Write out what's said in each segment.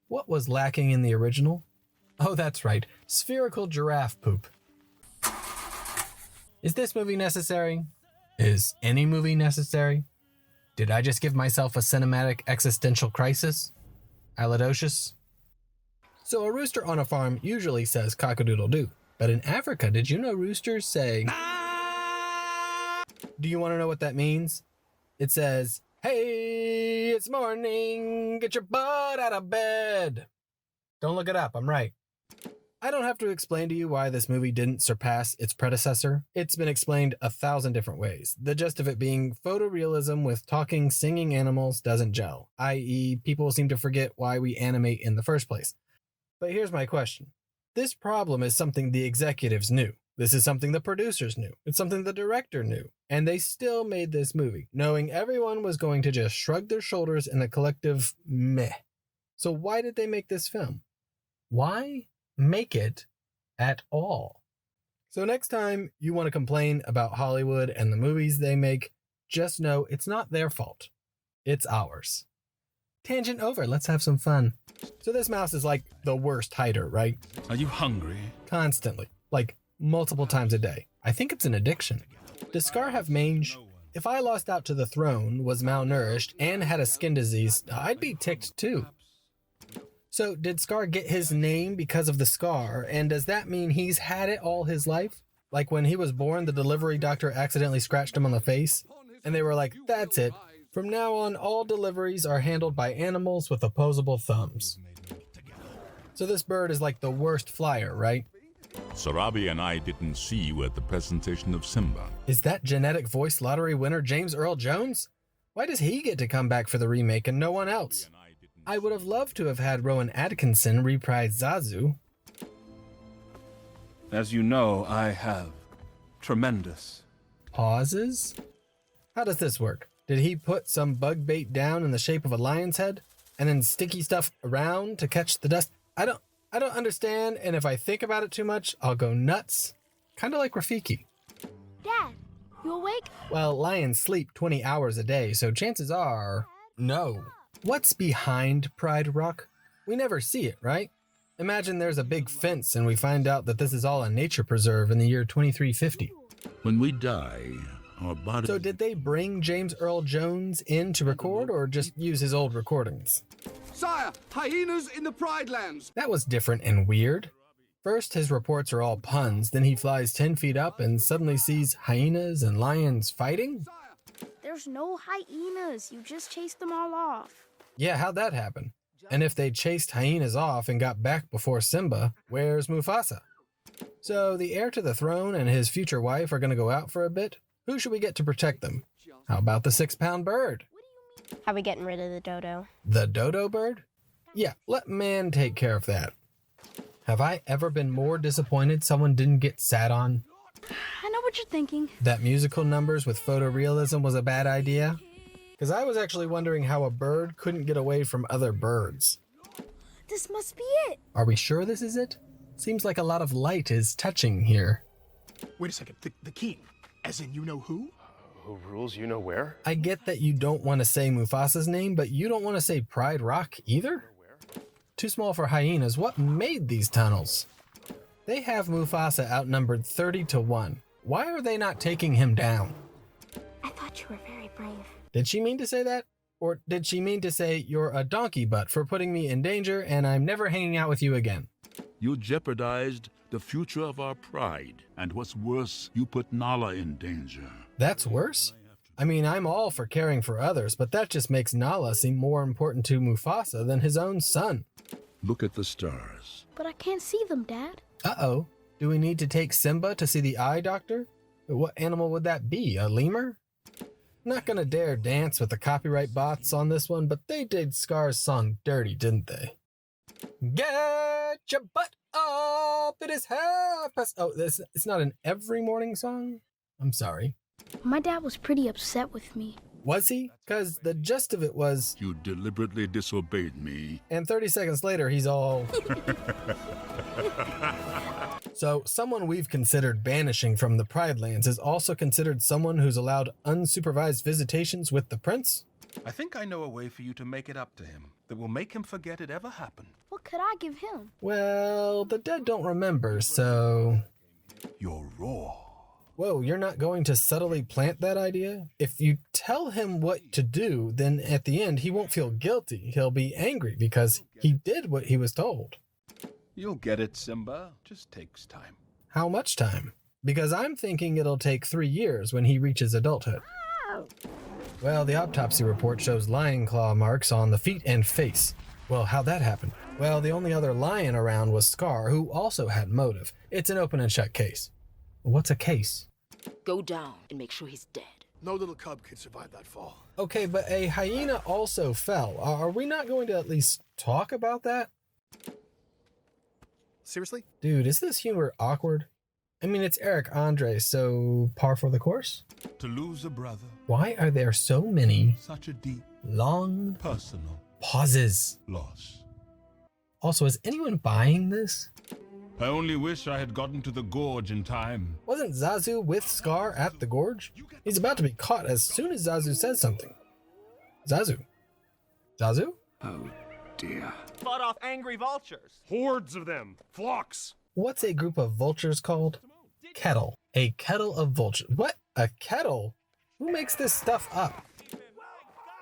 What was lacking in the original? Oh, that's right, spherical giraffe poop. Is this movie necessary? Is any movie necessary? Did I just give myself a cinematic existential crisis? Alidocious? So a rooster on a farm usually says cock-a-doodle-doo, but in Africa, did you know roosters say... Do you want to know what that means? It says, "Hey, it's morning, get your butt out of bed." Don't look it up, I'm right. I don't have to explain to you why this movie didn't surpass its predecessor. It's been explained 1,000 different ways. The gist of it being photorealism with talking, singing animals doesn't gel, i.e. people seem to forget why we animate in the first place. But here's my question. This problem is something the executives knew. This is something the producers knew. It's something the director knew. And they still made this movie, knowing everyone was going to just shrug their shoulders in a collective meh. So why did they make this film? Why make it at all? So next time you want to complain about Hollywood and the movies they make, just know it's not their fault. It's ours. Tangent over, let's have some fun. So this mouse is like the worst hider, right? Are you hungry? Constantly, like multiple times a day. I think it's an addiction. Does Scar have mange? If I lost out to the throne, was malnourished, and had a skin disease, I'd be ticked too. So did Scar get his name because of the scar, and does that mean he's had it all his life? Like when he was born, the delivery doctor accidentally scratched him on the face, and they were like, that's it. From now on, all deliveries are handled by animals with opposable thumbs. So this bird is like the worst flyer, right? Sarabi and I didn't see you at the presentation of Simba. Is that genetic voice lottery winner James Earl Jones? Why does he get to come back for the remake and no one else? I would have loved to have had Rowan Atkinson reprise Zazu. As you know, I have tremendous pauses? How does this work? Did he put some bug bait down in the shape of a lion's head and then sticky stuff around to catch the dust? I don't understand, and if I think about it too much, I'll go nuts. Kind of like Rafiki. Dad, you awake? Well, lions sleep 20 hours a day, so chances are, no. What's behind Pride Rock? We never see it, right? Imagine there's a big fence and we find out that this is all a nature preserve in the year 2350. When we die, our body... So did they bring James Earl Jones in to record or just use his old recordings? Sire, hyenas in the Pride Lands! That was different and weird. First, his reports are all puns, then he flies 10 feet up and suddenly sees hyenas and lions fighting? There's no hyenas, you just chased them all off. Yeah, how'd that happen? And if they chased hyenas off and got back before Simba, where's Mufasa? So the heir to the throne and his future wife are going to go out for a bit? Who should we get to protect them? How about the 6-pound bird? How are we getting rid of the dodo? The dodo bird? Yeah, let man take care of that. Have I ever been more disappointed someone didn't get sat on? I know what you're thinking. That musical numbers with photorealism was a bad idea? Because I was actually wondering how a bird couldn't get away from other birds. This must be it. Are we sure this is it? Seems like a lot of light is touching here. Wait a second, the king, as in you know who? Who rules you know where? I get that you don't want to say Mufasa's name, but you don't want to say Pride Rock either? Too small for hyenas. What made these tunnels? They have Mufasa outnumbered 30-1. Why are they not taking him down? I thought you were very brave. Did she mean to say that? Or did she mean to say, you're a donkey butt for putting me in danger and I'm never hanging out with you again? You jeopardized the future of our pride. And what's worse, you put Nala in danger. That's worse? I mean, I'm all for caring for others, but that just makes Nala seem more important to Mufasa than his own son. Look at the stars. But I can't see them, Dad. Uh-oh. Do we need to take Simba to see the eye doctor? What animal would that be? A lemur? Not gonna dare dance with the copyright bots on this one, but they did Scar's song dirty, didn't they? Get your butt up! It is 1:30. Oh, it's not an every morning song? I'm sorry. My dad was pretty upset with me. Was he? Because the gist of it was... You deliberately disobeyed me. And 30 seconds later, he's all... So, someone we've considered banishing from the Pride Lands is also considered someone who's allowed unsupervised visitations with the prince? I think I know a way for you to make it up to him. that will make him forget it ever happened. What could I give him? Well, the dead don't remember, so... Your roar. Whoa, you're not going to subtly plant that idea? If you tell him what to do, then at the end he won't feel guilty. He'll be angry because he did what he was told. You'll get it, Simba. Just takes time. How much time? Because I'm thinking it'll take 3 years when he reaches adulthood. Well, the autopsy report shows lion claw marks on the feet and face. Well, how'd that happen? Well, the only other lion around was Scar, who also had motive. It's an open and shut case. What's a case? Go down and make sure he's dead. No little cub could survive that fall. Okay, but a hyena also fell. Are we not going to at least talk about that? Seriously? Dude, is this humor awkward? I mean, it's Eric Andre, so par for the course? To lose a brother, Why are there so many such a deep, long personal pauses? loss. Also, is anyone buying this? I only wish I had gotten to the gorge in time. Wasn't Zazu with Scar at the gorge? He's about to be caught as soon as Zazu says something. Zazu? Zazu? Oh, dear. Fought off angry vultures. Hordes of them. Flocks. What's a group of vultures called? Kettle. A kettle of vultures. What? A kettle? Who makes this stuff up?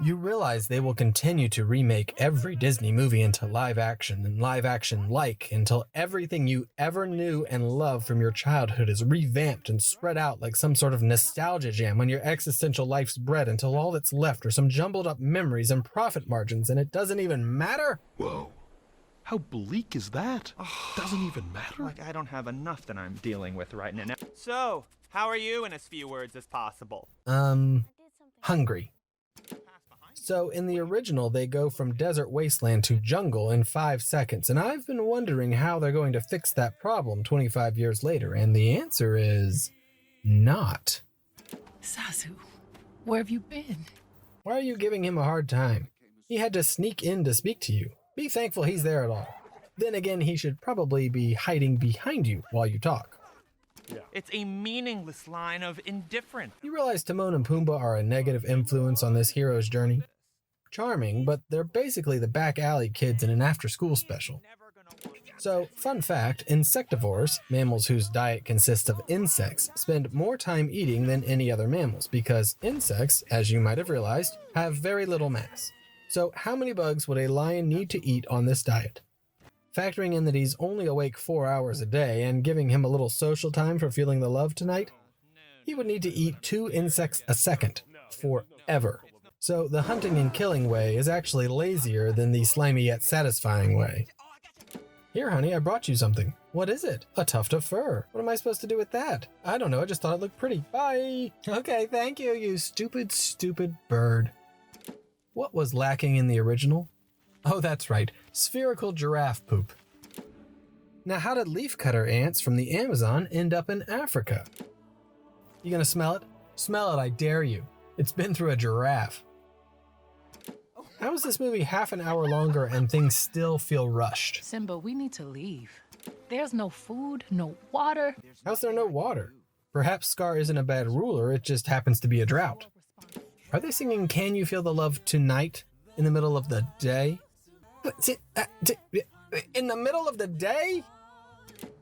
You realize they will continue to remake every Disney movie into live action and live action like until everything you ever knew and loved from your childhood is revamped and spread out like some sort of nostalgia jam on your existential life's bread until all that's left are some jumbled up memories and profit margins and it doesn't even matter? Whoa. How bleak is that? Doesn't even matter. Like I don't have enough that I'm dealing with right now. So, how are you in as few words as possible? Hungry. So in the original, they go from desert wasteland to jungle in 5 seconds, and I've been wondering how they're going to fix that problem 25 years later, and the answer is not. Zazu, where have you been? Why are you giving him a hard time? He had to sneak in to speak to you. Be thankful he's there at all. Then again, he should probably be hiding behind you while you talk. It's a meaningless line of indifference. You realize Timon and Pumbaa are a negative influence on this hero's journey? Charming, but they're basically the back alley kids in an after-school special. So, fun fact, insectivores, mammals whose diet consists of insects, spend more time eating than any other mammals because insects, as you might have realized, have very little mass. So, how many bugs would a lion need to eat on this diet? Factoring in that he's only awake 4 hours a day and giving him a little social time for feeling the love tonight, he would need to eat 2 insects a second, forever. So the hunting and killing way is actually lazier than the slimy yet satisfying way. Here, honey, I brought you something. What is it? A tuft of fur. What am I supposed to do with that? I don't know, I just thought it looked pretty. Bye! Okay, thank you, you stupid, stupid bird. What was lacking in the original? Oh, that's right, spherical giraffe poop. Now, how did leafcutter ants from the Amazon end up in Africa? You gonna smell it? Smell it, I dare you. It's been through a giraffe. How is this movie half an hour longer and things still feel rushed? Simba, we need to leave. There's no food, no water. How's there no water? Perhaps Scar isn't a bad ruler, it just happens to be a drought. Are they singing Can You Feel the Love Tonight in the middle of the day? In the middle of the day?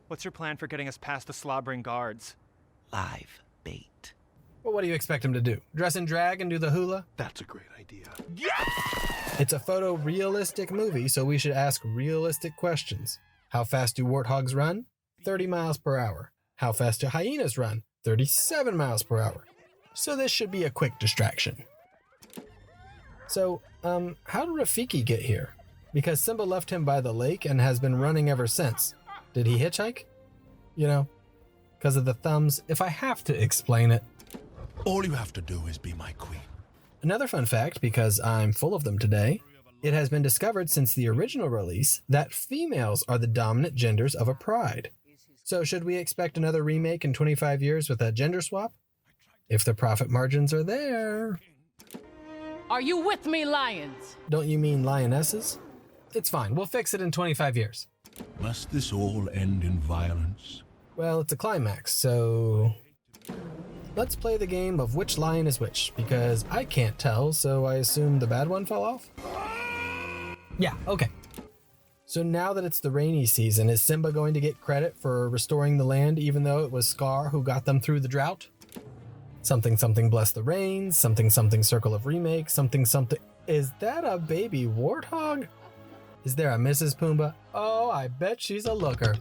What's your plan for getting us past the slobbering guards? Live bait. Well, what do you expect him to do? Dress in drag and do the hula? That's a great idea. It's a photorealistic movie, so we should ask realistic questions. How fast do warthogs run? 30 miles per hour. How fast do hyenas run? 37 miles per hour. So this should be a quick distraction. So, how did Rafiki get here? Because Simba left him by the lake and has been running ever since. Did he hitchhike? You know, because of the thumbs, if I have to explain it. All you have to do is be my queen. Another fun fact, because I'm full of them today, it has been discovered since the original release that females are the dominant genders of a pride. So should we expect another remake in 25 years with a gender swap? If the profit margins are there. Are you with me, lions? Don't you mean lionesses? It's fine, we'll fix it in 25 years. Must this all end in violence? Well, it's a climax, so... Let's play the game of which lion is which, because I can't tell, so I assume the bad one fell off? Yeah, okay. So now that it's the rainy season, is Simba going to get credit for restoring the land even though it was Scar who got them through the drought? Something something bless the rains, something something circle of remake, something something... Is that a baby warthog? Is there a Mrs. Pumbaa? Oh, I bet she's a looker.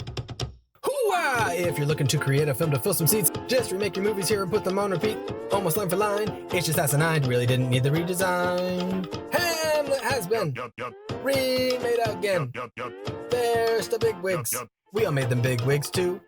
Hoo-ah! If you're looking to create a film to fill some seats, just remake your movies here and put them on repeat. Almost line for line, it's just asinine, really didn't need the redesign. Hamlet has been remade again. There's the big wigs. We all made them big wigs too.